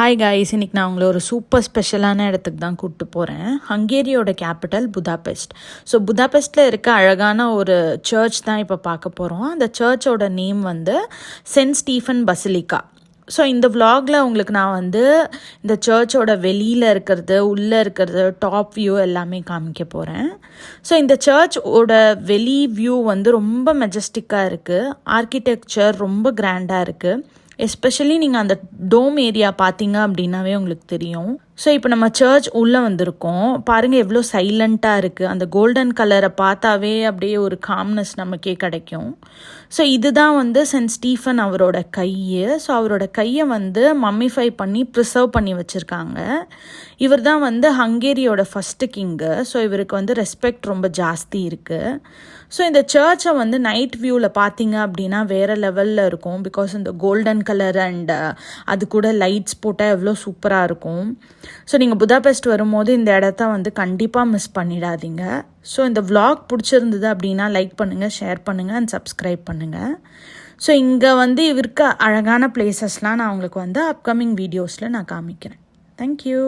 Hi guys, இன்றைக்கி நான் உங்களை ஒரு சூப்பர் ஸ்பெஷலான இடத்துக்கு தான் கூப்பிட்டு போகிறேன். ஹங்கேரியோட கேபிட்டல் புதாபெஸ்ட். ஸோ புதாபெஸ்ட்டில் இருக்க அழகான ஒரு சர்ச் தான் இப்போ பார்க்க போகிறோம். அந்த சர்ச்சோட நேம் வந்து சென்ட் ஸ்டீஃபன் பசிலிக்கா. ஸோ இந்த vlogல உங்களுக்கு நான் வந்து இந்த சர்ச்சோட வெளியில் இருக்கிறது, உள்ளே இருக்கிறது, டாப் வியூ எல்லாமே காமிக்க போகிறேன். ஸோ இந்த சர்ச்சோட வெளி வியூ வந்து ரொம்ப மெஜஸ்டிக்காக இருக்குது. ஆர்கிடெக்சர் ரொம்ப கிராண்டாக இருக்குது. எஸ்பெஷலி நீங்கள் அந்த டோம் ஏரியா பார்த்தீங்க அப்படின்னாவே உங்களுக்கு தெரியும். ஸோ இப்போ நம்ம சர்ச் உள்ளே வந்திருக்கோம். பாருங்கள் எவ்வளோ சைலண்ட்டாக இருக்குது. அந்த கோல்டன் கலரை பார்த்தாவே அப்படியே ஒரு காம்னஸ் நமக்கே கிடைக்கும். ஸோ இதுதான் வந்து சென்ட் ஸ்டீஃபன் அவரோட கை. ஸோ அவரோட கையை வந்து மம்மிஃபை பண்ணி ப்ரிசர்வ் பண்ணி வச்சுருக்காங்க. இவர் தான் வந்து ஹங்கேரியோட ஃபஸ்ட்டு கிங்கு. ஸோ இவருக்கு வந்து ரெஸ்பெக்ட் ரொம்ப ஜாஸ்தி இருக்குது. ஸோ இந்த சர்ச்சை வந்து நைட் வியூவில் பார்த்தீங்க அப்படின்னா வேறு லெவலில் இருக்கும். பிகாஸ் இந்த கோல்டன் கலர் அண்ட் அது கூட லைட்ஸ் போட்டால் எவ்வளோ சூப்பராக இருக்கும். ஸோ நீங்கள் புதாபெஸ்ட் வரும்போது இந்த இடத்த வந்து கண்டிப்பாக மிஸ் பண்ணிடாதீங்க. ஸோ இந்த vlog பிடிச்சிருந்தது அப்படின்னா லைக் பண்ணுங்கள், ஷேர் பண்ணுங்கள் அண்ட் சப்ஸ்கிரைப் பண்ணுங்கள். ஸோ இங்கே வந்து இருக்க அழகான பிளேசஸ்லாம் நான் உங்களுக்கு வந்து அப்கமிங் வீடியோஸில் நான் காமிக்கிறேன். தேங்க்யூ.